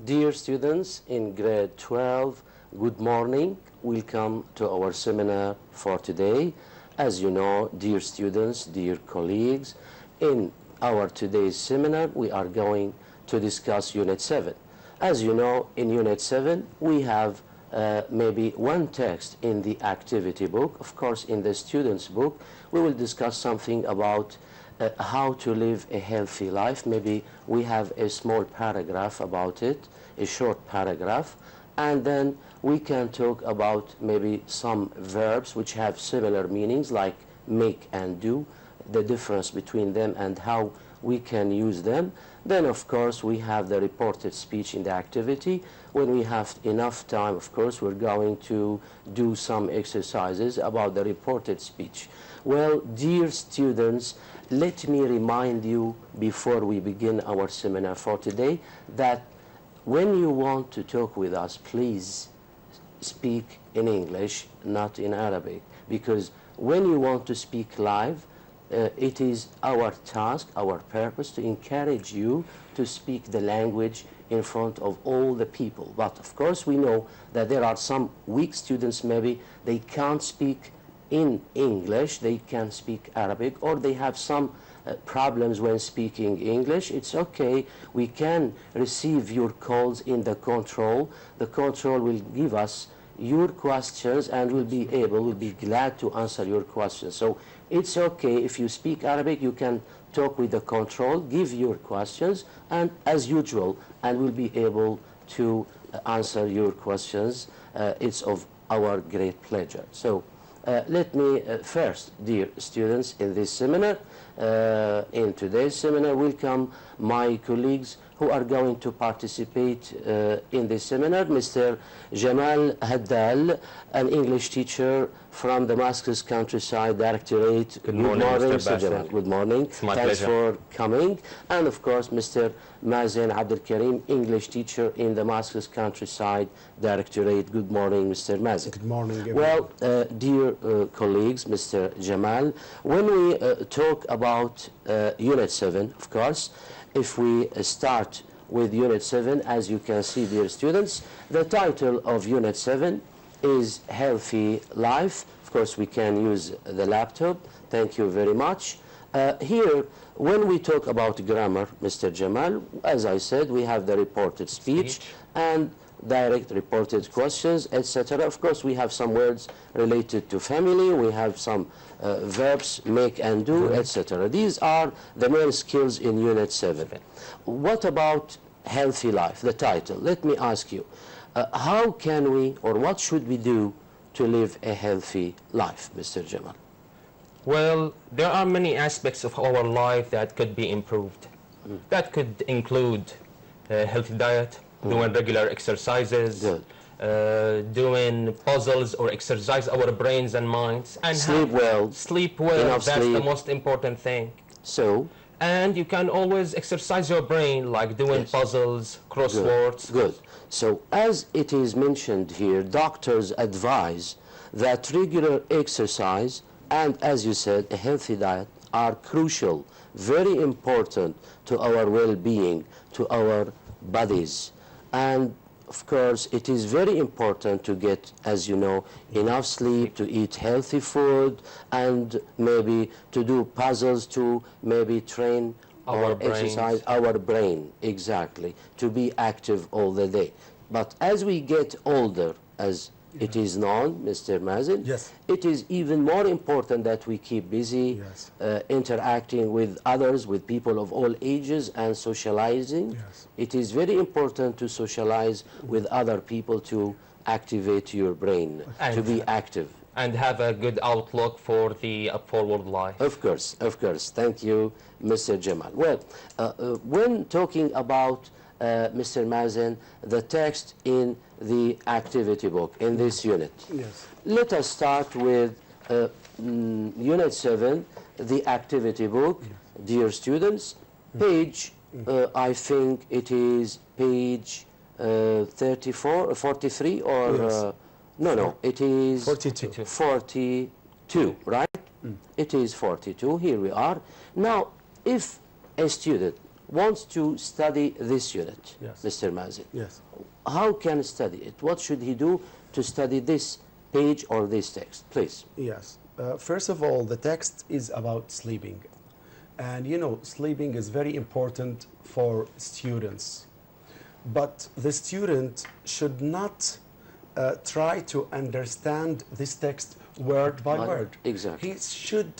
Dear students in grade 12, good morning. Welcome to our seminar for today. As you know, dear students, dear colleagues, in our today's seminar, we are going to discuss Unit 7. As you know, in Unit 7, we have maybe one text in the activity book. Of course, in the student's book, we will discuss something about how to live a healthy life. Maybe we have a small paragraph about it, a short paragraph, and then we can talk about maybe some verbs which have similar meanings like make and do, the difference between them and how we can use them. Then of course we have the reported speech in the activity. When we have enough time, of course, we're going to do some exercises about the reported speech. Well, dear students, let me remind you before we begin our seminar for today that when you want to talk with us, please speak in English, not in Arabic, because when you want to speak live, it is our task, our purpose to encourage you to speak the language in front of all the people. But of course we know that there are some weak students, maybe they can't speak in English, they can speak Arabic, or they have some problems when speaking English. It's okay, we can receive your calls in the control. The control will give us your questions and we'll be glad to answer your questions. So it's okay if you speak Arabic, you can talk with the control, give your questions, and as usual, and we'll be able to answer your questions. It's of our great pleasure. So let me first, dear students, in this seminar, in today's seminar, welcome my colleagues who are going to participate in this seminar. Mr. Jamal Haddal, an English teacher from Damascus Countryside Directorate. Good morning, Mr. Jamal. Good morning. It's my Thanks pleasure. for coming. And of course, Mr. Mazen Abdul Karim, English teacher in Damascus Countryside Directorate. Good morning, Mr. Mazen. Good morning, everyone. Well, dear colleagues, Mr. Jamal, when we talk about Unit 7, of course, if we start with Unit 7, as you can see, dear students, the title of Unit 7 is Healthy Life. Of course, we can use the laptop. Thank you very much. Here, when we talk about grammar, Mr. Jamal, as I said, we have the reported speech and direct reported questions, etc. Of course, we have some words related to family, we have some verbs, make and do, etc. These are the main skills in Unit 7. What about healthy life, the title? Let me ask you, how can we, or what should we do to live a healthy life, Mr. Jamal? Well, there are many aspects of our life that could be improved. That could include healthy diet, doing regular exercises, doing puzzles or exercise our brains and minds, and sleep well. Sleep well, enough that's sleep. the most important thing. So, and you can always exercise your brain, like doing puzzles, crosswords. Good. So, as it is mentioned here, doctors advise that regular exercise and, as you said, a healthy diet are crucial, very important to our well-being, to our bodies. And of course, it is very important to get, as you know, enough sleep, to eat healthy food, and maybe to do puzzles, to maybe train or exercise our brain, exactly, to be active all the day. But as we get older, as it is known, Mr. Mazen, it is even more important that we keep busy, interacting with others, with people of all ages, and socializing. It is very important to socialize with other people to activate your brain, to be active. And have a good outlook for the forward life. Of course, of course. Thank you, Mr. Jamal. Well, when talking about Mr. Mazen, the text in the activity book, in this unit. Let us start with Unit 7, the activity book. Dear students, page, I think it is page 34, 43, or no, it is 42. 42, right? It is 42. Here we are. Now, if a student wants to study this unit, Yes. Mr. Mazin, Yes. how can he study it? What should he do to study this page or this text? Please. Yes. First of all, the text is about sleeping. And you know, sleeping is very important for students. But the student should not try to understand this text word by word. Exactly. He should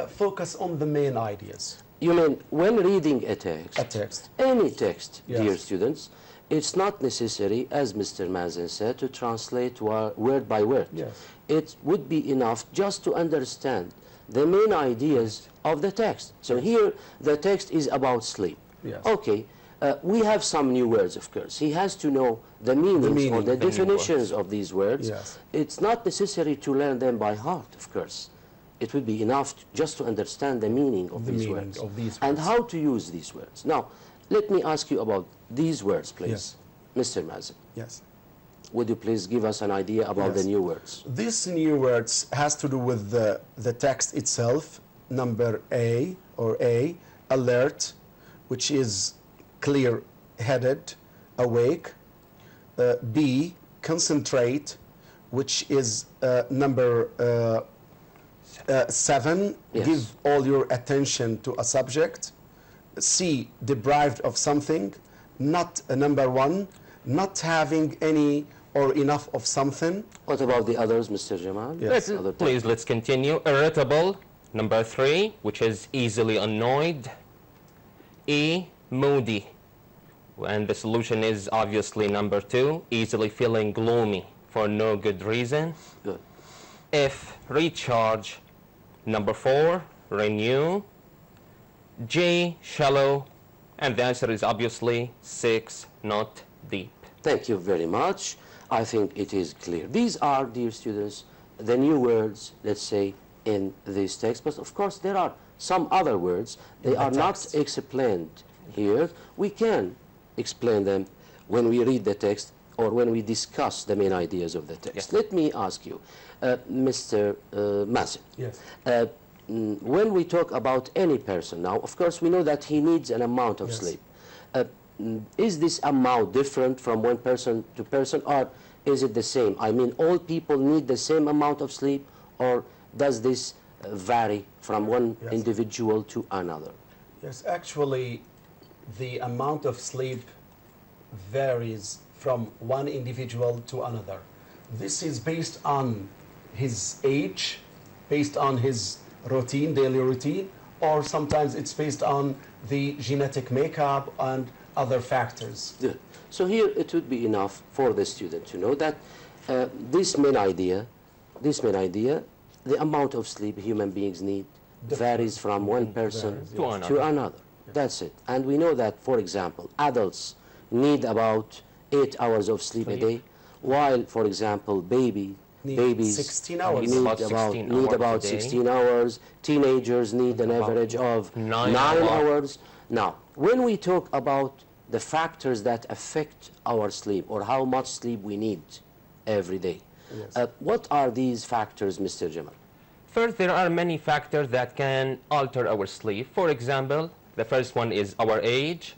focus on the main ideas. You mean when reading a text, any text, Yes. dear students, it's not necessary, as Mr. Mazin said, to translate word by word. Yes. It would be enough just to understand the main ideas of the text. So here, the text is about sleep. Yes. Okay, we have some new words, of course. He has to know the meanings or the new definitions of these words. Yes. It's not necessary to learn them by heart, of course. It would be enough just to understand the meaning of The these meaning words of these and words. how to use these words. Now, let me ask you about these words, please. Yes. Mr. Mazin, Yes. would you please give us an idea about the Yes. new words? This new words has to do with the text itself. Number A or A, alert, which is clear-headed, awake. B, concentrate, which is number 7, Yes. give all your attention to a subject. C, deprived of something. Not number 1, not having any or enough of something. What about the others, Mr. Jamal? Yes. Other Please, let's continue. Irritable, number 3, which is easily annoyed. E, moody. And the solution is obviously number 2, easily feeling gloomy for no good reason. Good. F, recharge. Number 4, renew. J, shallow. And the answer is obviously 6, not deep. Thank you very much. I think it is clear. These are, dear students, the new words, let's say, in this text. But of course, there are some other words. They are not explained here. We can explain them when we read the text or when we discuss the main ideas of the text. Yes. Let me ask you, Mr. Mazin. Yes. When we talk about any person now, of course, we know that he needs an amount of Yes. sleep. Is this amount different from one person to person, or is it the same? I mean, all people need the same amount of sleep, or does this vary from one Yes. individual to another? Yes, actually, the amount of sleep varies from one individual to another. This is based on his age, based on his routine, daily routine, or sometimes it's based on the genetic makeup and other factors. Good. So here it would be enough for the student to know that this main idea, the amount of sleep human beings need varies from one person Varies, yes. to another. That's it. And we know that, for example, adults need about 8 hours of sleep a day, while, for example, babies 16 hours. need About 16 hours a day. 16 hours. Teenagers need an About average of 9 hours. Now, when we talk about the factors that affect our sleep or how much sleep we need every day, Yes. what are these factors, Mr. Jamal? First, there are many factors that can alter our sleep. For example, the first one is our age.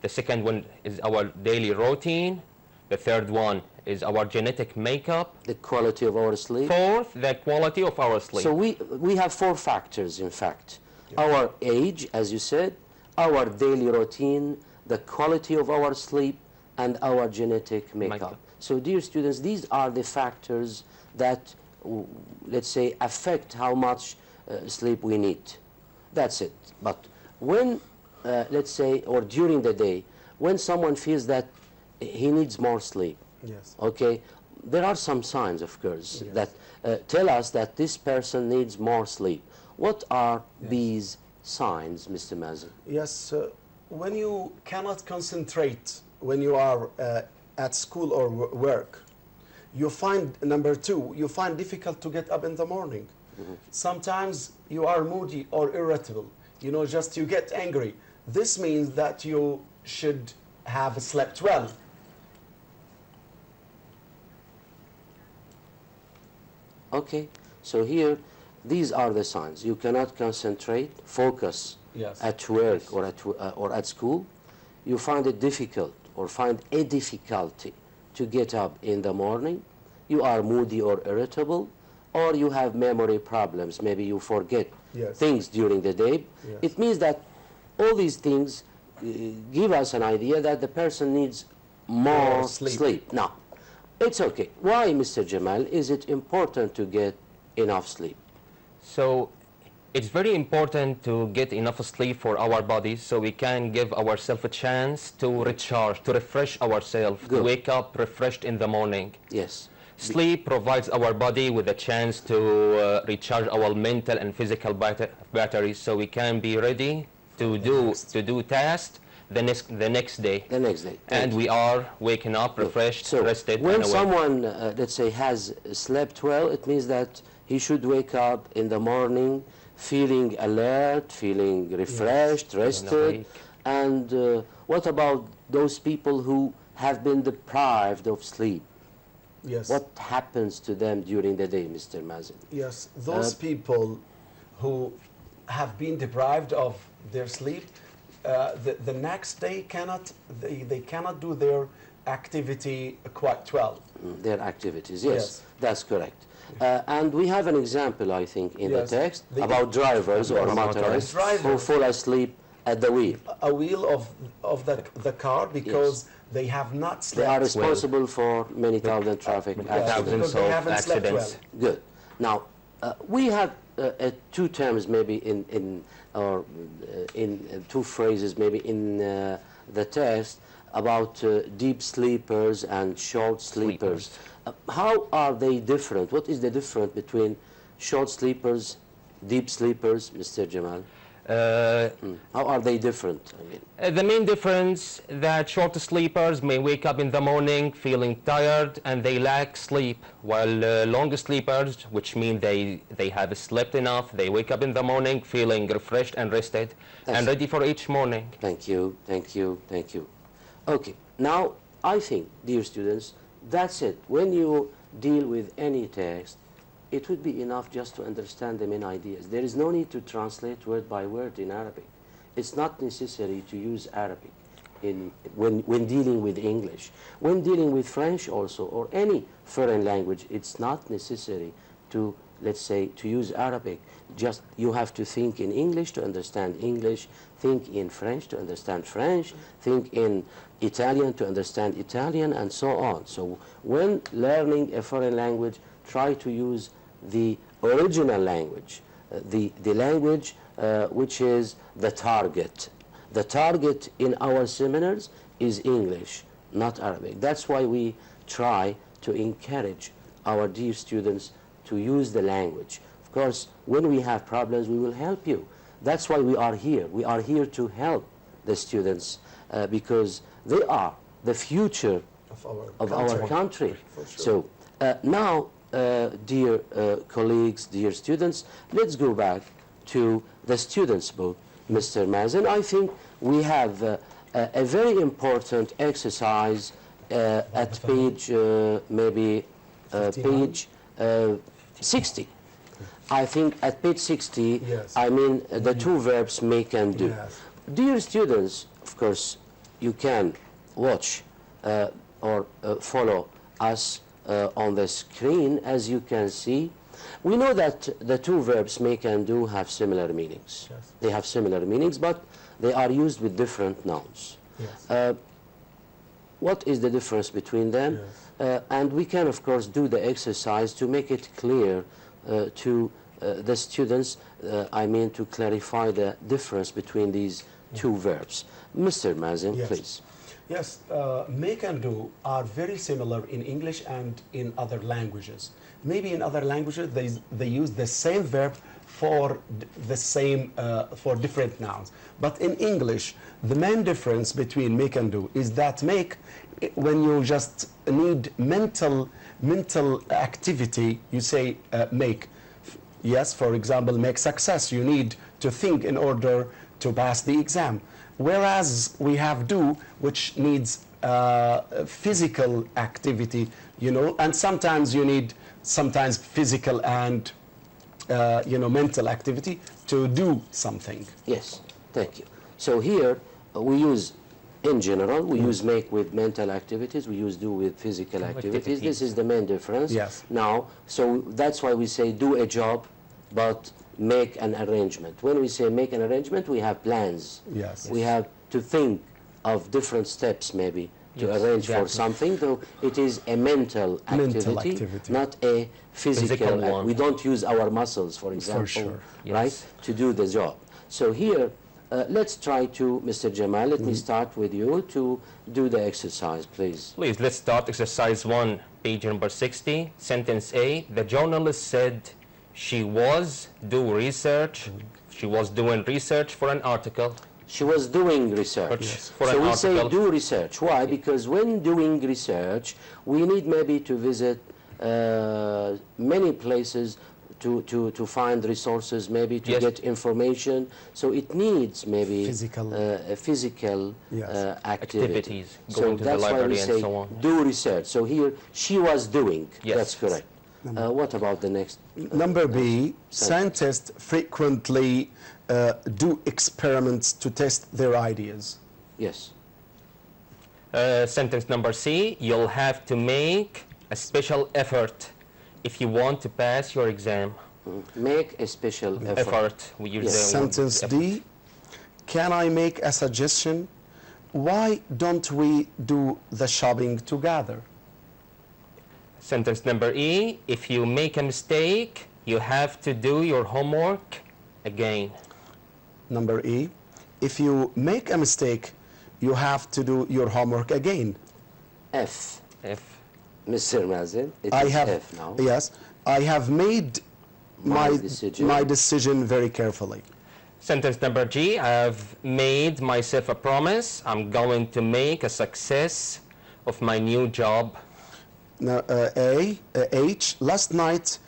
The second one is our daily routine. The third one is our genetic makeup. The quality of our sleep. Fourth, the quality of our sleep. So we have 4 factors, in fact. Our age, as you said, our daily routine, the quality of our sleep, and our genetic makeup. So, dear students, these are the factors that, let's say, affect how much sleep we need. That's it. But when, let's say, or during the day, when someone feels that he needs more sleep, Yes. okay, there are some signs, of course, that tell us that this person needs more sleep. What are these signs, Mr. Mazin? Yes, when you cannot concentrate when you are at school or work, you find, number 2, you find difficult to get up in the morning. Sometimes you are moody or irritable, you know, just you get angry. This means that you should have slept well. Okay, so here, these are the signs. You cannot concentrate, focus Yes. at work or at school, you find it difficult or find a difficulty to get up in the morning, you are moody or irritable, or you have memory problems, maybe you forget Yes. things during the day, Yes. it means that all these things give us an idea that the person needs more sleep. Now, it's okay. Why, Mr. Jamal, is it important to get enough sleep? So it's very important to get enough sleep for our bodies so we can give ourselves a chance to recharge, to refresh ourselves, to Good. wake up refreshed in the morning. Yes. Sleep provides our body with a chance to recharge our mental and physical batteries so we can be ready to do tasks the next day. The next day. And we are waking up refreshed, So rested, when and awake. someone, let's say, has slept well, it means that he should wake up in the morning feeling alert, feeling refreshed, rested. awake. And what about those people who have been deprived of sleep? Yes. What happens to them during the day, Mr. Mazen? Yes, those people who have been deprived of their sleep, the next day they cannot do their activity quite well. Their activities, yes, Yes. that's correct. And we have an example, I think, in Yes. the text The- about drivers or Yes. motorists Drivers. who fall asleep at the wheel. A wheel of the car because they have not They are slept. responsible for many thousand traffic Yes, accidents. thousands because they of haven't slept well. accidents. Good. Now, we have two terms maybe in two phrases maybe in the text about deep sleepers and short sleepers. How are they different? What is the difference between short sleepers, deep sleepers, Mr. Jamal? How are they different? I mean, The main difference that short sleepers may wake up in the morning feeling tired and they lack sleep, while long sleepers, which mean they have slept enough, they wake up in the morning feeling refreshed and rested and ready for each morning. Thank you, thank you, thank you. Okay, now I think, dear students, that's it. When you deal with any text, it would be enough just to understand the main ideas. There is no need to translate word by word in Arabic. It's not necessary to use Arabic when dealing with English. When dealing with French also, or any foreign language, it's not necessary to, let's say, to use Arabic. Just you have to think in English to understand English, think in French to understand French, think in Italian to understand Italian, and so on. So when learning a foreign language, try to use the original language, the language which is the target. The target in our seminars is English, not Arabic. That's why we try to encourage our dear students to use the language. Of course, when we have problems, we will help you. That's why we are here. We are here to help the students because they are the future of our country. For sure. So now, dear colleagues, dear students, let's go back to the student's book, Mr. Mazen. I think we have a very important exercise at page, maybe page 60. I think at page 60, Yes. I mean the two verbs make and do. Yes. Dear students, of course, you can watch or follow us on the screen. As you can see, we know that the two verbs make and do have similar meanings. Yes. They have similar meanings, but they are used with different nouns. Yes. What is the difference between them? Yes. And we can, of course, do the exercise to make it clear to the students, I mean to clarify the difference between these two verbs. Mr. Mazen, Yes. please. Yes, make and do are very similar in English and in other languages. Maybe in other languages they use the same verb for the same for different nouns. But in English, the main difference between make and do is that make, when you just need mental activity, you say make. Yes, for example, make success. You need to think in order to pass the exam. Whereas we have do, which needs physical activity, you know, and sometimes you need physical and mental activity to do something. Yes. Thank you. So here we use, in general, we use make with mental activities, we use do with physical activities. This is the main difference. Yes. Now, so that's why we say do a job, but make an arrangement. When we say make an arrangement, we have plans. Yes. We have to think of different steps maybe to Yes, arrange for exactly. something, though it is a mental activity, not a physical one. We don't use our muscles, for example, sure. right, Yes. to do the job. So here, let's try to, Mr. Jamal, let me start with you to do the exercise, please. Please, let's start exercise 1, page number 60, sentence A. The journalist said she was doing research for an article. She was doing research. Yes. For So an we say article. do research. Why? Because when doing research, we need maybe to visit many places to find resources, maybe to Yes. get information. So it needs maybe Physical. physical Yes. activity. Activities, So going to the that's why we library and say so on. do research. So here she was doing. Yes. That's correct. What about the next? Number B, scientists frequently do experiments to test their ideas. Yes. Sentence number C, you'll have to make a special effort if you want to pass your exam. Make a special effort. We use Yes. the word Sentence effort. D, can I make a suggestion? Why don't we do the shopping together? Sentence number E, if you make a mistake, you have to do your homework again. Number E, if you make a mistake, you have to do your homework again. F. F. Mr. Mazen, it I is have, F now. yes, I have made My my decision. decision very carefully. Sentence number G, I've made myself a promise. I'm going to make a success of my new job. Now, H, last night's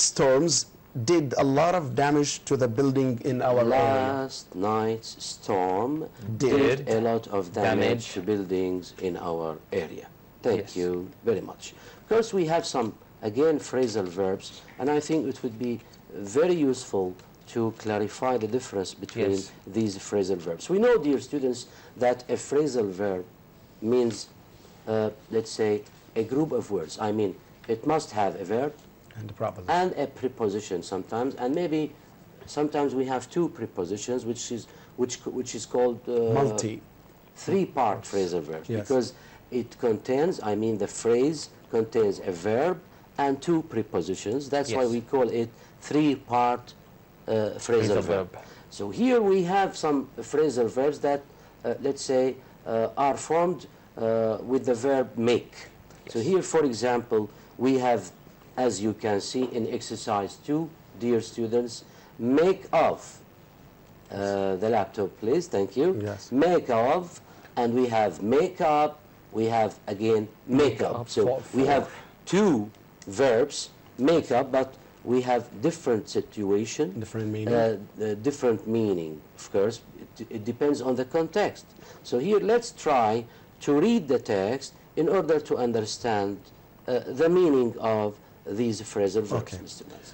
storms did a lot of damage to the building in our area. Last night's storm Did did a lot of damage damage to buildings in our area. Thank Yes. you very much. Of course, we have some, again, phrasal verbs, and I think it would be very useful to clarify the difference between Yes. these phrasal verbs. We know, dear students, that a phrasal verb means, let's say, a group of words. I mean, it must have a verb And the proposition. and a preposition sometimes, and maybe sometimes we have two prepositions, which is called Multi. three-part phrasal verbs, Yes. because it contains, I mean, the phrase contains a verb and two prepositions. That's why Yes. we call it three-part phrasal verb. So here we have some phrasal verbs that, let's say, are formed with the verb make. So here, for example, we have, as you can see in exercise 2, dear students, make of. The laptop, please, thank you. Yes. Make of, and we have make up, we have again make up. So we have two verbs, make up, but we have different situation, Different meaning. different meaning, of course. It depends on the context. So here, let's try to read the text in order to understand the meaning of these phrasal verbs, Okay. Mr. Mazen.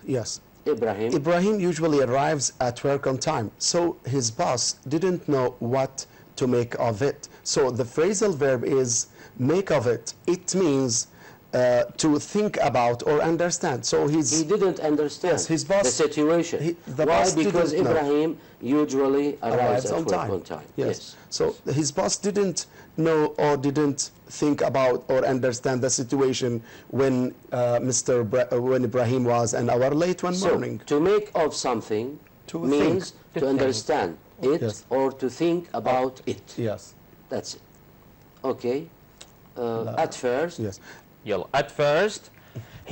Yes. Ibrahim. Ibrahim usually arrives at work on time, so his boss didn't know what to make of it. So the phrasal verb is make of it. It means to think about or understand. So He didn't understand Yes, his boss- the situation. the Why? boss Because didn't know. Ibrahim usually arrives at on work time. on time. Yes. So his boss didn't know or didn't think about or understand the situation when when Ibrahim was an hour late one So morning. to make of something To means think. to To understand it Yes. or to think about it. Yes. That's it. Okay. At first, Yes. At first,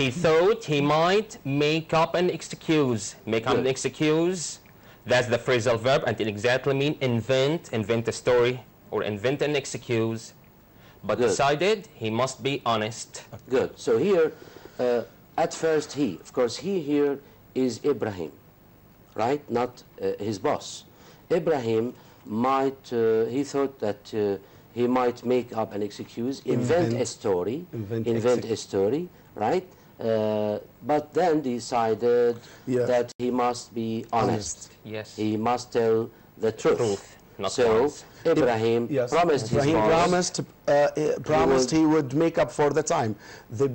he thought he might make up an excuse. Make up an Good. excuse, that's the phrasal verb, and it exactly means invent a story, or invent an excuse. But Good. decided he must be honest. good. So here, at first he, of course, he here is Ibrahim, right? Not his boss. Ibrahim might, he thought that he might make up an excuse, invent a story, Invent invent a story, right? but then decided Yeah. that he must be honest. Yes. He must tell the truth. Not So lies. Ibrahim Yes. promised his Ibrahim boss promised he would make up for the time. The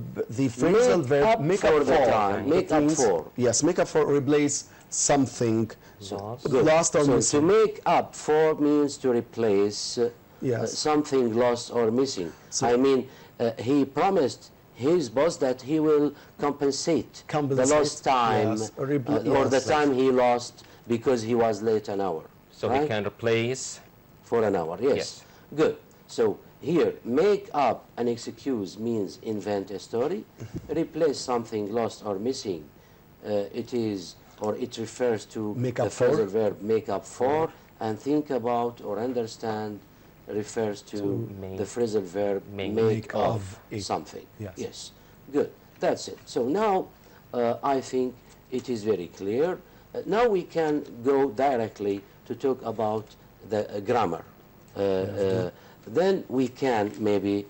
phrasal Make verb up make for up the for. time. Make It up means- for. Yes, make up for, replace something Lost. lost or So to missing. make up for means to replace Yes. something lost or missing. So- I mean, he promised his boss that he will compensate, the Compensate, lost time yes, or or the yes, time he lost because he was late an hour. So right? he can replace. For an hour, yes. Yes. Good. So here, make up an excuse means invent a story. Replace something lost or missing. It is, or it refers to Make the up for. phrasal verb make up for, and think about or understand refers to make- the phrasal verb make make of of it. something. Yes. Good. That's it. So now I think it is very clear. Now we can go directly to talk about the grammar. Then we can maybe,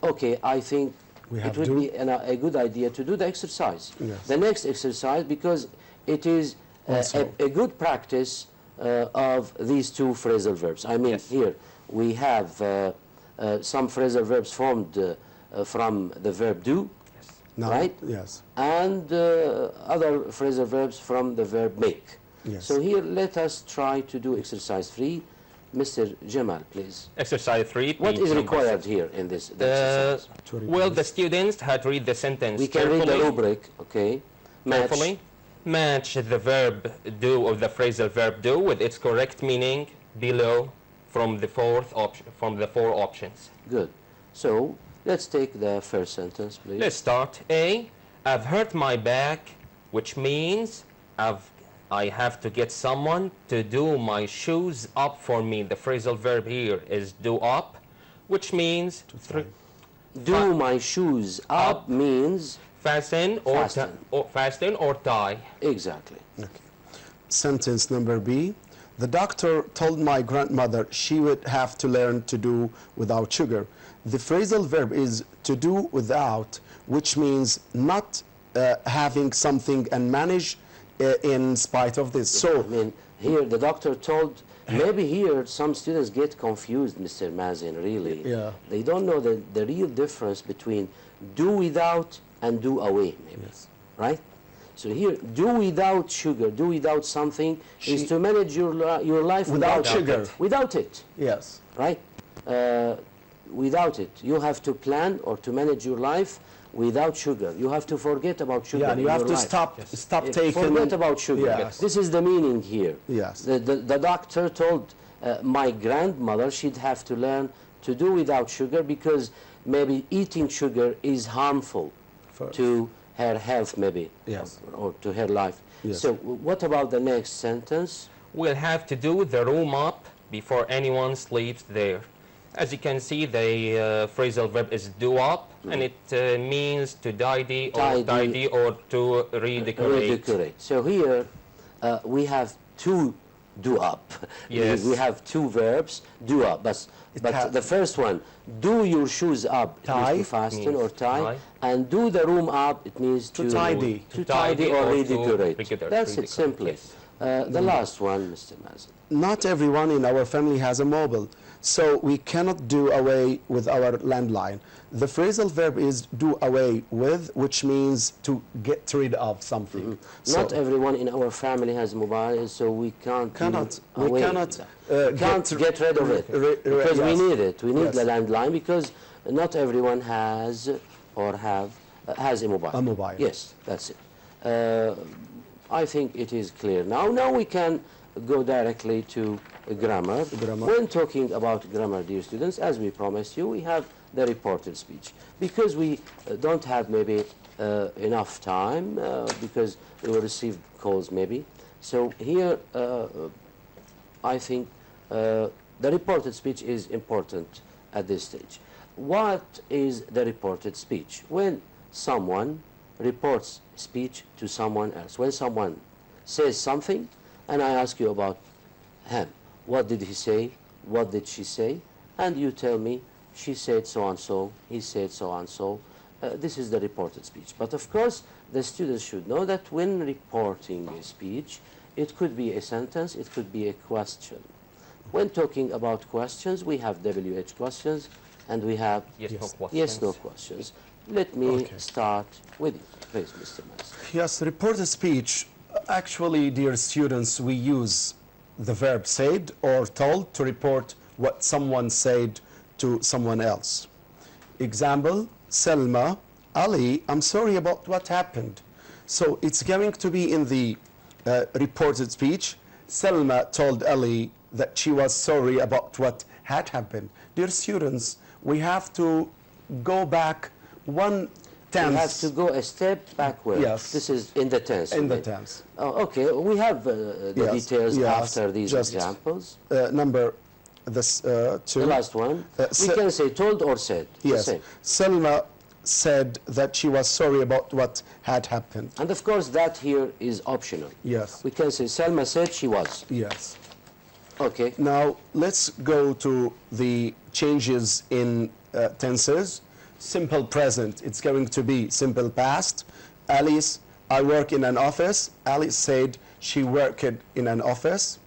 okay, I think We it have would do. be a good idea to do the exercise. Yes. The next exercise, because it is Also. a good practice of these two phrasal verbs. I mean, Yes. here we have some phrasal verbs formed from the verb do, Now, right? Yes. and other phrasal verbs from the verb make. Yes. So here, let us try to do exercise 3. Mr. Jamal, please. Exercise 3. What page is number required 6. here in this Uh, exercise? well, the students had to read the sentence We can read the carefully. rubric, okay? Match. Carefully. Match the verb do of the phrasal verb do with its correct meaning below from the four options. Good. So, let's take the first sentence, please. Let's start. A. I've hurt my back, which means I have to get someone to do my shoes up for me. The phrasal verb here is do up, which means Do my shoes up means fasten or Fasten. fasten or tie. exactly. Okay. Sentence number B. The doctor told my grandmother she would have to learn to do without sugar. The phrasal verb is to do without, which means not having something and manage in spite of this. So, I mean, here the doctor told, maybe here some students get confused, Mr. Mazin, really. Yeah. They don't know the real difference between do without and do away, maybe. Yes. Right? So here, do without sugar, do without something is to manage your life Without sugar. Without it, yes. right? Without it. You have to plan or to manage your life without sugar. You have to forget about sugar Yeah, in you have your to life. stop taking. Forget about sugar. Yes. This is the meaning here. Yes. The doctor told my grandmother she'd have to learn to do without sugar because maybe eating sugar is harmful For- to her health, maybe, Yes. or to her life. Yes. So what about the next sentence? We'll have to do the room up before anyone sleeps there. As you can see, the phrasal verb is do up, and it means to tidy or to redecorate. Redecorate. So here we have two do up. Yes. We have two verbs, do up. But the first one, do your shoes up, it means Tie to fasten means or tie. tie. And do the room up, it means To tidy. To tidy or redecorate. That's it, redecorate, simply. yes. The last one, Mr. Mazin. Not everyone in our family has a mobile, so we cannot do away with our landline. The phrasal verb is do away with, which means to get rid of something. So Not everyone in our family has mobile, so we can't do we away cannot with that. Can't get rid of it because we yes. need it. We need Yes. the landline because not everyone has or has a mobile. A mobile. Yes, that's it. I think it is clear now. Now we can go directly to grammar. Grammar. When talking about grammar, dear students, as we promised you, we have the reported speech. Because we don't have maybe enough time, because we will receive calls maybe. So here, I think the reported speech is important at this stage. What is the reported speech? When someone reports speech to someone else. When someone says something, and I ask you about him. What did he say? What did she say? And you tell me, she said so and so, he said so and so. this is the reported speech. But of course, the students should know that when reporting a speech, it could be a sentence, it could be a question. When talking about questions, we have WH questions, and we have yes/no questions. Let me start with you, please, Mr. Master. Yes, reported speech. Actually, dear students, we use the verb said or told to report what someone said to someone else. Example, Selma, Ali, I'm sorry about what happened. So it's going to be in the reported speech. Selma told Ali that she was sorry about what had happened. Dear students, we have to go back one tense. We have to go a step backward. Yes. This is in the tense. In the tense. Oh, okay, we have the details after these examples. Number two. The last one. We can say told or said. Yes. Selma said that she was sorry about what had happened. And of course, that here is optional. Yes. We can say Selma said she was. Yes. Okay. Now, let's go to the changes in tenses. Simple present, it's going to be simple past. Alice, I work in an office. Alice said she worked in an office.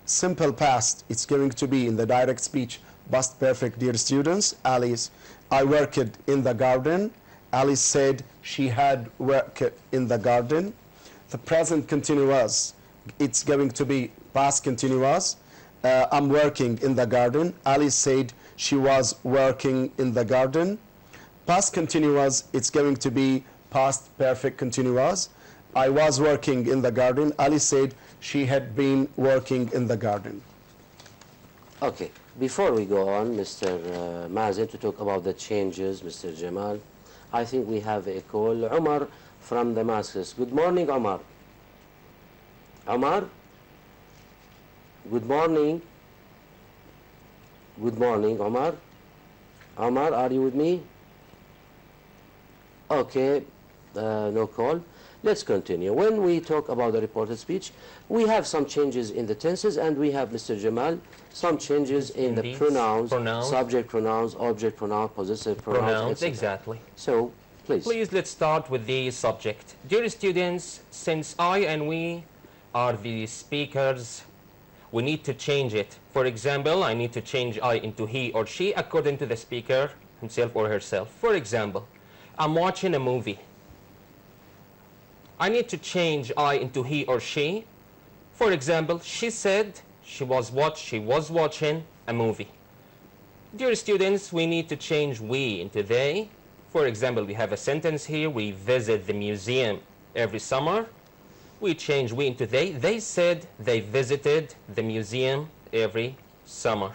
Simple past, it's going to be in the direct speech, past perfect, dear students. Alice, I worked in the garden. Alice said she had worked in the garden. The present continuous, it's going to be past continuous. I'm working in the garden. Alice said she was working in the garden. Past continuous, it's going to be past perfect continuous. I was working in the garden. Alice said she had been working in the garden. Okay. Before we go on, Mr. Mazen, to talk about the changes, Mr. Jamal, I think we have a call. Omar from Damascus. Good morning, Omar. Omar? Good morning. Good morning, Omar. Omar, are you with me? Okay, no call. Let's continue. When we talk about the reported speech, we have some changes in the tenses, and we have, Mr. Jamal, some changes in the pronouns, subject pronouns, object pronouns, possessive pronouns, etc. Exactly. So, please. Please, let's start with the subject. Dear students, since I and we are the speakers, we need to change it. For example, I need to change I into he or she according to the speaker himself or herself. For example, I'm watching a movie. I need to change I into he or she. For example, she said she was watching a movie. Dear students, we need to change we into they. For example, we have a sentence here, we visit the museum every summer. We change we into they. They said they visited the museum every summer.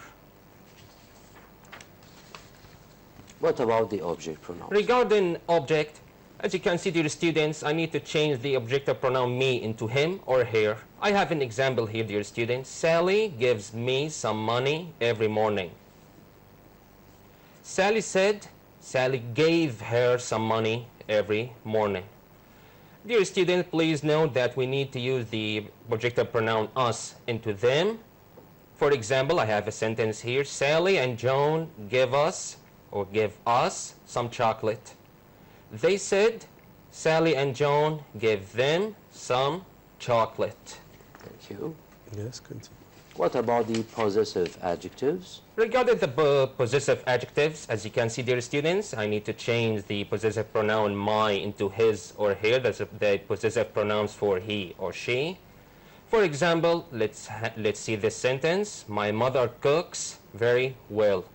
What about the object pronoun? Regarding object, as you can see, dear students, I need to change the objective pronoun me into him or her. I have an example here, dear students. Sally gives me some money every morning. Sally said Sally gave her some money every morning. Dear students, please note that we need to use the objective pronoun us into them. For example, I have a sentence here. Sally and Joan give us some chocolate. They said Sally and Joan gave them some chocolate. Thank you. Yes, continue. What about the possessive adjectives? Regarding the possessive adjectives, as you can see, dear students, I need to change the possessive pronoun my into his or her. That's the possessive pronouns for he or she. For example, let's see this sentence. My mother cooks very well.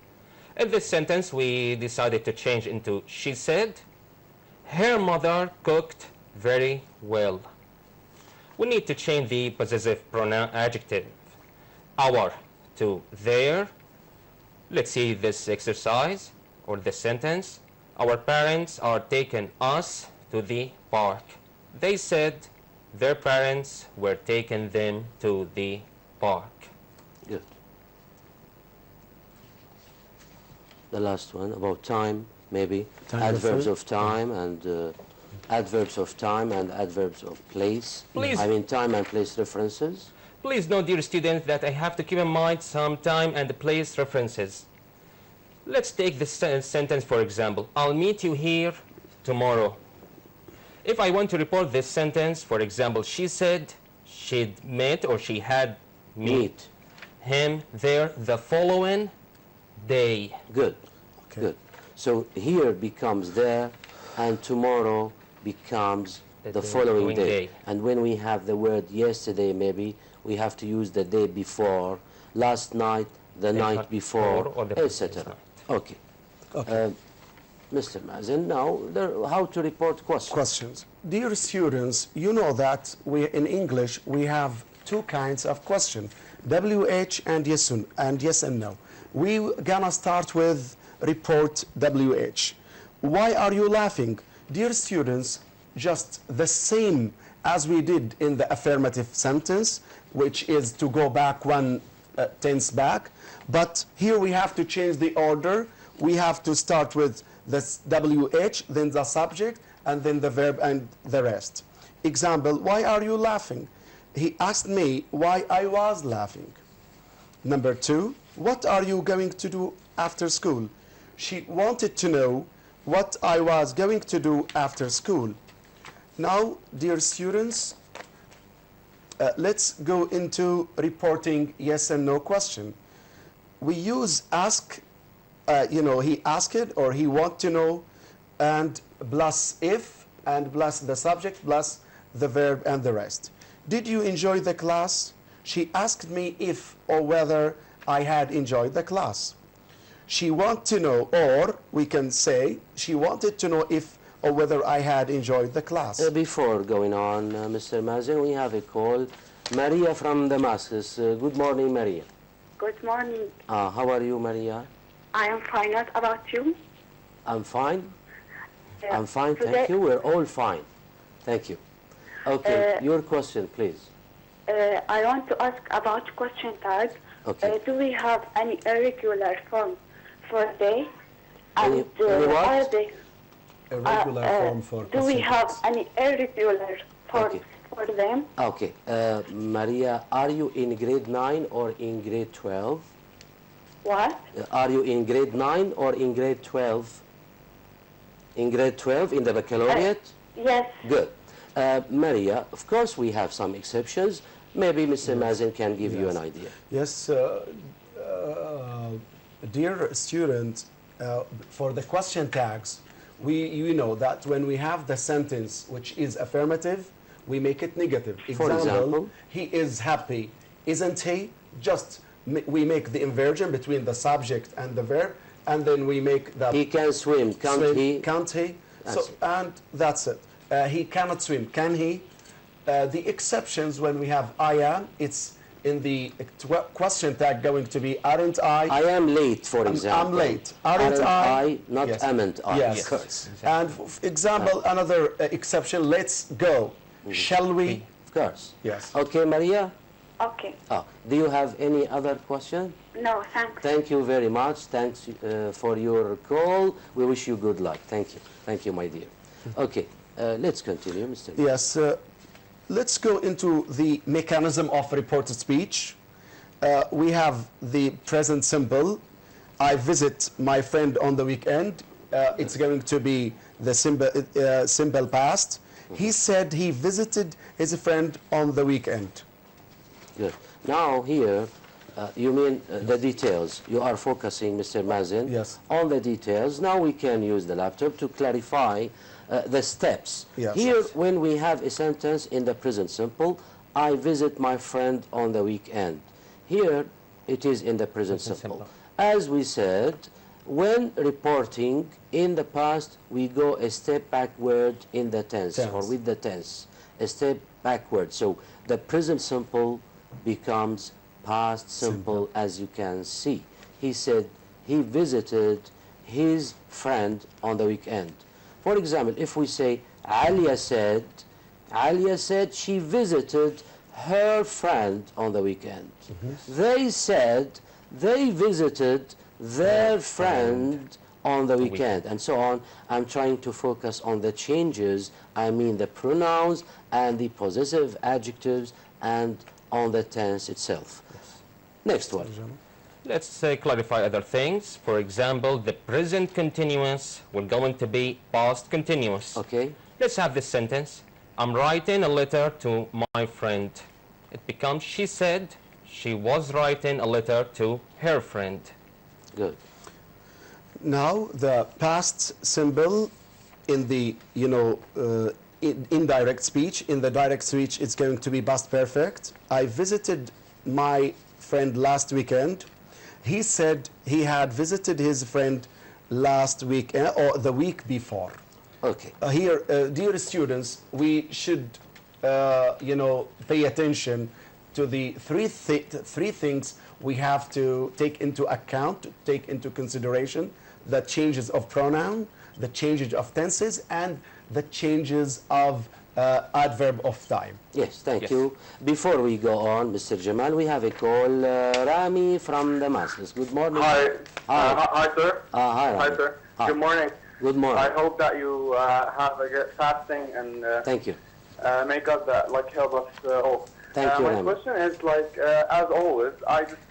In this sentence, we decided to change into she said her mother cooked very well. We need to change the possessive pronoun adjective our to their. Let's see this exercise or this sentence. Our parents are taking us to the park. They said their parents were taking them to the park. Good. The last one about time, maybe. Adverbs of time and adverbs of time and adverbs of place. Please. I mean time and place references. Please note, dear students, that I have to keep in mind some time and place references. Let's take this sentence, for example. I'll meet you here tomorrow. If I want to report this sentence, for example, she said she'd met or she had meet him there the following day. Good. Okay. Good. So here becomes there, and tomorrow becomes the following day. And when we have the word yesterday, maybe we have to use the day before, last night, the night before, etc. Okay. Okay. Mr. Mazen, now how to report questions. Questions. Dear students, you know that in English we have two kinds of question, WH and yes and no. We gonna start with report WH. Why are you laughing? Dear students, just the same as we did in the affirmative sentence, which is to go back one tense back, but here we have to change the order. We have to start with the WH, then the subject, and then the verb and the rest. Example, why are you laughing? He asked me why I was laughing. Number two, what are you going to do after school? She wanted to know what I was going to do after school. Now, dear students, let's go into reporting yes and no question. We use ask, he asked it or he want to know, and plus if, and plus the subject, plus the verb and the rest. Did you enjoy the class? She asked me if or whether I had enjoyed the class. She want to know, or we can say, she wanted to know if or whether I had enjoyed the class. Before going on, Mr. Mazen, we have a call. Maria from Damascus. Good morning, Maria. Good morning. How are you, Maria? I am fine. What about you? I'm fine. Yeah. I'm fine, Today- thank you. We're all fine. Thank you. Okay, your question, please. I want to ask about question tag. Okay. Do we have any irregular form for day? Any what? Are they, Irregular form for do we have questions. any irregular form Okay. for them? Okay, Maria, are you in grade 9 or in grade 12? What? Are you in grade 9 or in grade 12? In grade 12, in the baccalaureate? Yes. Good. Maria, of course we have some exceptions. Maybe Mr. Mazen can give you an idea. Yes, dear student, for the question tags, you know that when we have the sentence which is affirmative, we make it negative. For example? He is happy, isn't he? Just we make the inversion between the subject and the verb, and then we make the He can swim, can't swim, he? Can't he? That's it. And that's it. He cannot swim, can he? The exceptions when we have I am, it's in the question tag going to be aren't I? I am late, for example. I'm late. Aren't I? Not Yes. amn't I. Yes. Of course. And example, another exception, let's go. Shall we? Of course. Yes. Okay, Maria? Okay. Do you have any other question? No, thanks. Thank you very much. Thanks for your call. We wish you good luck. Thank you. Thank you, my dear. Okay, let's continue, Mr. Yes. Let's go into the mechanism of reported speech. We have the present simple. I visit my friend on the weekend. It's going to be the simple past. He said he visited his friend on the weekend. Good. Now here, you mean the details. You are focusing, Mr. Mazen, Yes. on the details. Now we can use the laptop to clarify the steps. Yes. Here, when we have a sentence in the present simple, I visit my friend on the weekend. Here, it is in the present simple. As we said, when reporting in the past, we go a step backward in the tense, or with the tense, a step backward. So the present simple becomes past simple, as you can see. He said he visited his friend on the weekend. For example, if we say Alia said she visited her friend on the weekend. They said they visited their friend on the weekend, and so on. I'm trying to focus on the changes, I mean the pronouns and the possessive adjectives, and on the tense itself. Next one. Let's clarify other things. For example, the present continuous will going to be past continuous. Okay. Let's have this sentence. I'm writing a letter to my friend. It becomes she said she was writing a letter to her friend. Good. Now, the past symbol in the, indirect speech, in the direct speech, it's going to be past perfect. I visited my friend last weekend. He said he had visited his friend last week or the week before. Okay. Here, dear students, we should, pay attention to the three things we have to take into account, take into consideration: the changes of pronoun, the changes of tenses, and the changes of adverb of time. Yes, thank Yes. you. Before we go on, Mr. Jamal, we have a call. Rami from Damascus. Good morning. Hi. Hi. Hi, sir. Hi, Rami. Hi, sir. Hi. Good morning. Good morning. I hope that you have a good fasting and Thank you. may God that help us all. Thank you, My Rami. question is as always, I just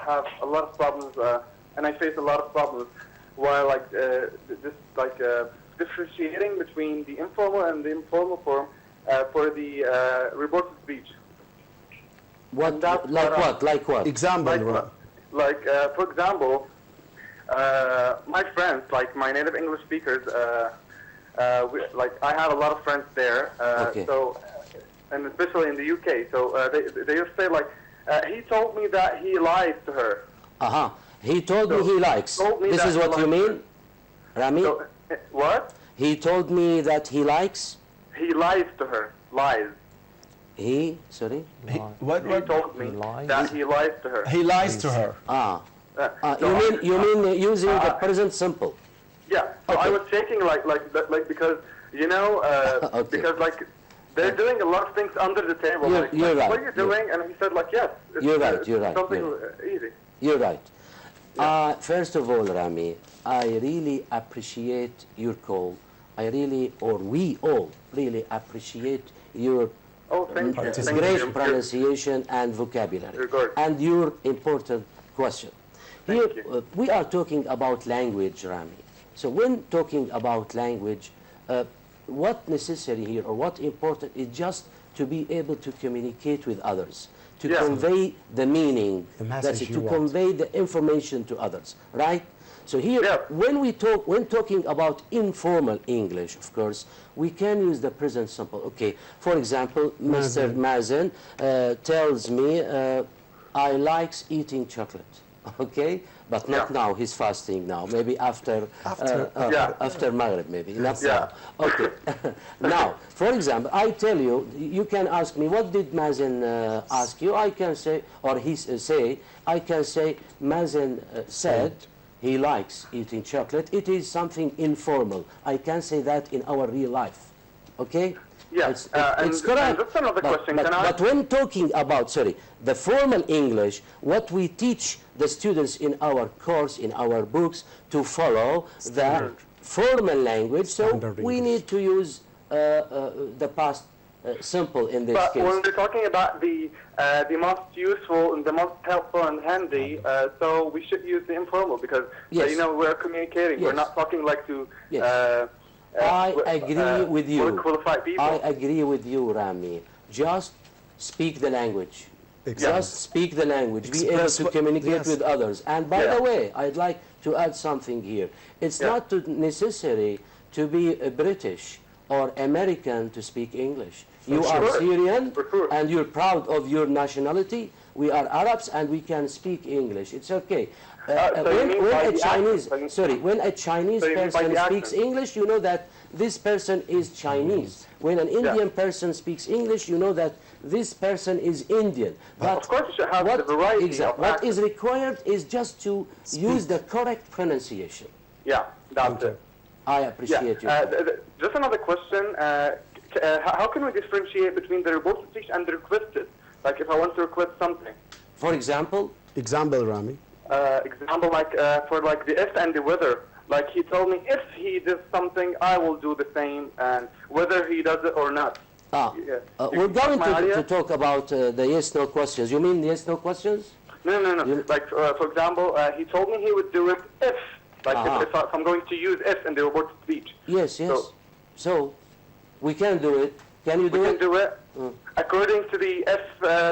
have a lot of problems, and I face a lot of problems while differentiating between the informal and the informal form for the reported speech. What? that's Like what I- what? Like what? Example, For example, my friends, like my native English speakers, I have a lot of friends there. Okay. So, and especially in the UK. So they just say he told me that he lies to her. Uh-huh. He told me he likes. Told me This that is he what you likes mean, Rami? So what? He told me that he likes. He lies to her. Lies. He, sorry? He Told me Lies? that he lies to her. he lies to her. Ah. So You mean using the present simple? Yeah. So Okay. I was taking because Okay. because they're doing a lot of things under the table. You're right. What are you doing? And he said yes. You're right, It's you're right, Something you're easy. You're right. First of all, Rami, I really appreciate your call. We all really appreciate your Oh, thank you. Thank great you. pronunciation and vocabulary, Regard. and your important question. Thank Here, you. we are talking about language, Rami. So when talking about language, what necessary here or what important is just to be able to communicate with others, to Yeah. convey the meaning, The message that's it, you to want. convey the information to others, right? So here, Yeah. when talking about informal English, of course, we can use the present simple. Okay, for example, Mr. Mazen tells me I likes eating chocolate. Okay, but not Yeah. now. He's fasting now. Maybe after after Maghrib, maybe not Yeah. now. Okay. Now, for example, I tell you, you can ask me, what did Mazen ask you? I can say, or I can say, Mazen said he likes eating chocolate. It is something informal. I can say that in our real life. Okay? Yeah, It's and correct. that's another question. Can I- But when talking about, the formal English, what we teach the students in our course, in our books, to follow the formal language, so Standard we English. need to use the past simple in this But case. when we're talking about the most useful and the most helpful and handy, so we should use the informal because Yes. we're communicating. We're Yes. not talking to Yes. I agree with you. Qualified people. I agree with you, Rami. Just speak the language. Exactly. Just speak the language. Be able Express to what- communicate yes. with others. And by Yeah. the way, I'd like to add something here. It's Yeah. not necessary to be a British or American to speak English. You are sure. Syrian For sure. and you're proud of your nationality. We are Arabs and we can speak English. It's okay. So you mean by the accent? When a Chinese So you mean by person the speaks accent? English, you know that this person is Chinese. When an Indian person speaks English, you know that this person is Indian. But Of course, you should have the variety of what is accents. required is just to use the correct pronunciation. Yeah, that's it. I Yeah. appreciate you. Just another question. How can we differentiate between the reported speech and the requested? Like if I want to request something. For example, Example, Rami. Example for the if and the whether. Like he told me if he does something, I will do the same, and whether he does it or not. Yeah. we're going My idea? to talk about the yes/no questions. You mean yes/no questions? No. Like, for example, he told me he would do it if, like, if I'm going to use if in the reported speech. Yes. So we can do it. Can you do it? We can do it according to the if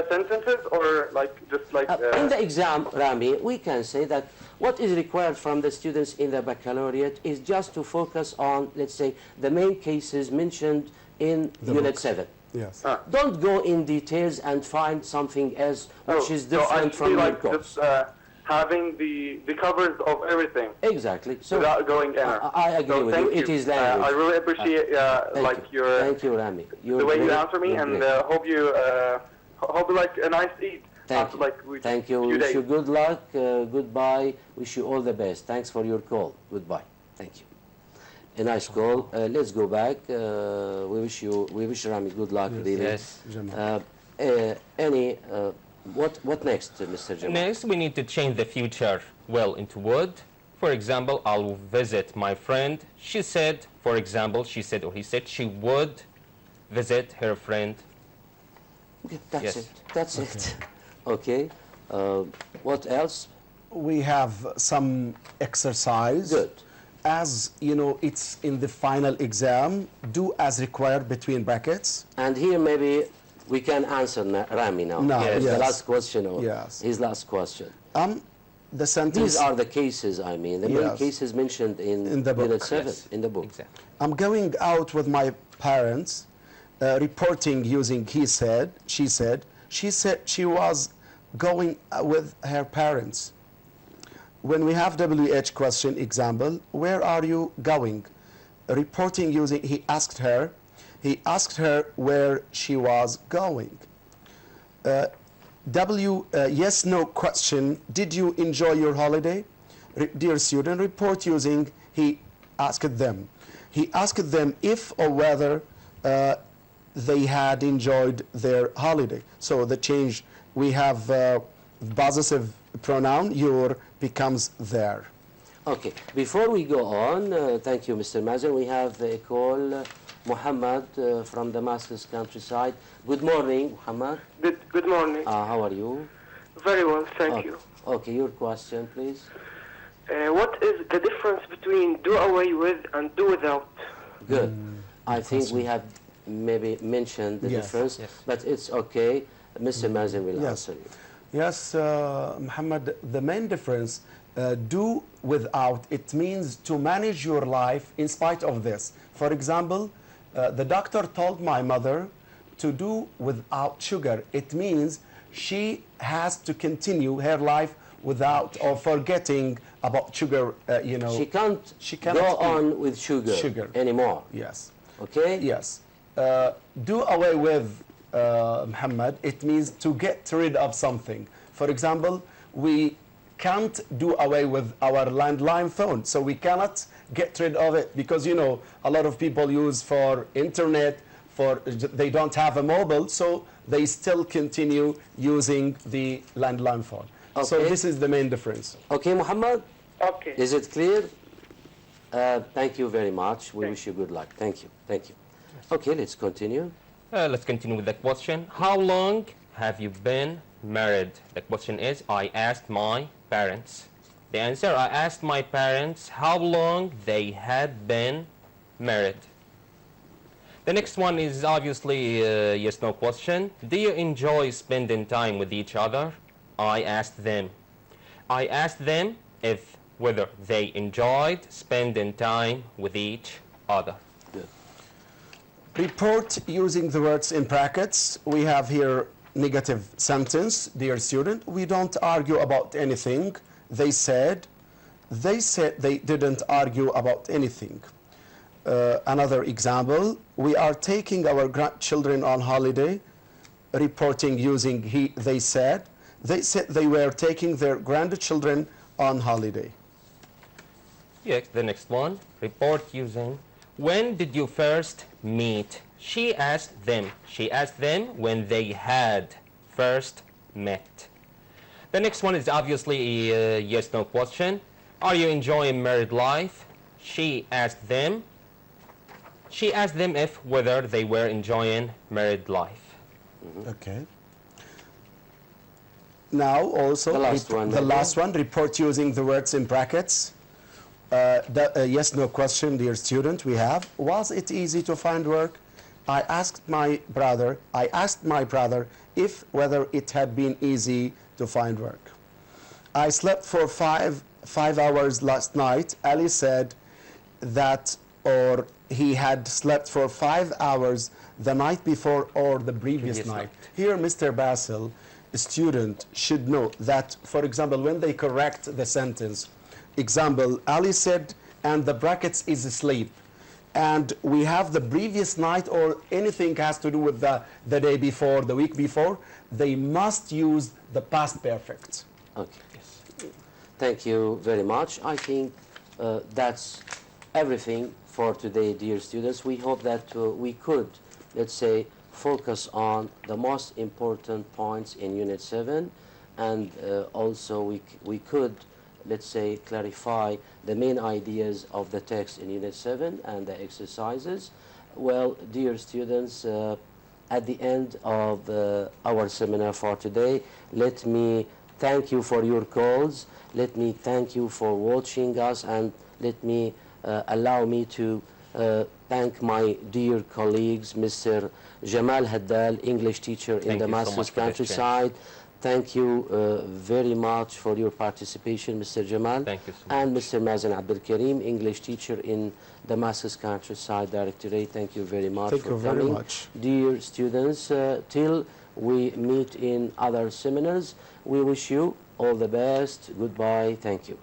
sentences, or like just like. In the exam, Rami, we can say that what is required from the students in the baccalaureate is just to focus on, let's say, the main cases mentioned in Unit 7. Yes. Don't go in details and find something else which is different from your like course. just having the covers of everything. Exactly. So without going inner. I agree with you. It is language. I really appreciate your thank you, Rami. the way you answer me, and hope you like a nice Eid. Thank you. Wish you good luck. Goodbye. Wish you all the best. Thanks for your call. Goodbye. Thank you. A nice call. Let's go back. We wish Rami good luck. Yes. What next, Mr. Jamal? Next, we need to change the future well into would. For example, I'll visit my friend. She said, for example, she said or he said she would visit her friend. Okay, that's Yes. it. That's it. Okay. What else? We have some exercise. Good. As you know, it's in the final exam. Do as required between brackets. And here maybe we can answer Rami now. No, Yes. The last question. Yes. His last question. The sentence. These are the cases, I mean, the main Yes. cases mentioned in the book. Unit 7, Yes. in the book. Exactly. I'm going out with my parents, reporting using he said, she said. She said she was going with her parents. When we have WH question example, where are you going? Reporting using he asked her where she was going. Yes, no question, did you enjoy your holiday? Dear student, report using he asked them. He asked them if or whether they had enjoyed their holiday. So the change, we have possessive pronoun, your becomes there. Okay, before we go on, thank you, Mr. Mazen. We have a call, Muhammad from Damascus countryside. Good morning, Muhammad. Good morning. How are you? Very well, thank you. Okay, your question, please. What is the difference between do away with and do without? Good. I think we have maybe mentioned the Yes. difference, Yes. but it's okay. Mr. Mazen will Yes. answer you. Yes, Muhammad, the main difference, do without, it means to manage your life in spite of this. For example, the doctor told my mother to do without sugar. It means she has to continue her life without or forgetting about sugar, She can't cannot go eat on with sugar anymore. Yes. Okay? Yes. Do away with, Muhammad, it means to get rid of something. For example, we can't do away with our landline phone, so we cannot get rid of it because, a lot of people use for internet, they don't have a mobile, so they still continue using the landline phone. So Okay. this is the main difference. Okay, Muhammad? Okay. Is it clear? Thank you very much. We wish you good luck. Thank you. Thank you. Okay, let's continue. Let's continue with the question. How long have you been married? The question is, I asked my parents. The answer, I asked my parents how long they had been married. The next one is obviously a yes-no question. Do you enjoy spending time with each other? I asked them. I asked them whether they enjoyed spending time with each other. Report using the words in brackets. We have here negative sentence. Dear student, we don't argue about anything. They said they didn't argue about anything. Another example, we are taking our grandchildren on holiday. Reporting using they said they were taking their grandchildren on holiday. Yes, the next one. Report using when did you first meet? She asked them. She asked them when they had first met. The next one is obviously a yes-no question. Are you enjoying married life? She asked them. She asked them whether they were enjoying married life. Okay. now also The last one, the maybe. last one, report using the words in brackets. Yes, no question, dear student, we have. Was it easy to find work? I asked my brother if whether it had been easy to find work. I slept for five hours last night. Ali said that, or he had slept for 5 hours the night before or the previous night. Here, Mr. Basil, a student should know that, for example, when they correct the sentence, example, Ali said, and the brackets is asleep, and we have the previous night or anything has to do with the day before, the week before, they must use the past perfect. Okay. Yes. Thank you very much. I think that's everything for today, dear students. We hope that we could, let's say, focus on the most important points in Unit 7, and also we could, let's say, clarify the main ideas of the text in Unit 7 and the exercises. Well, dear students, at the end of our seminar for today, let me thank you for your calls. Let me thank you for watching us, and let me allow me to thank my dear colleagues, Mr. Jamal Haddal, English teacher in the Damascus countryside. Thank you very much for your participation, Mr. Jamal. Thank you so much. And Mr. Mazen Abdul Karim, English teacher in Damascus Countryside Directorate. Thank you very much Thank for you very coming. much. Dear students, till we meet in other seminars, we wish you all the best. Goodbye. Thank you.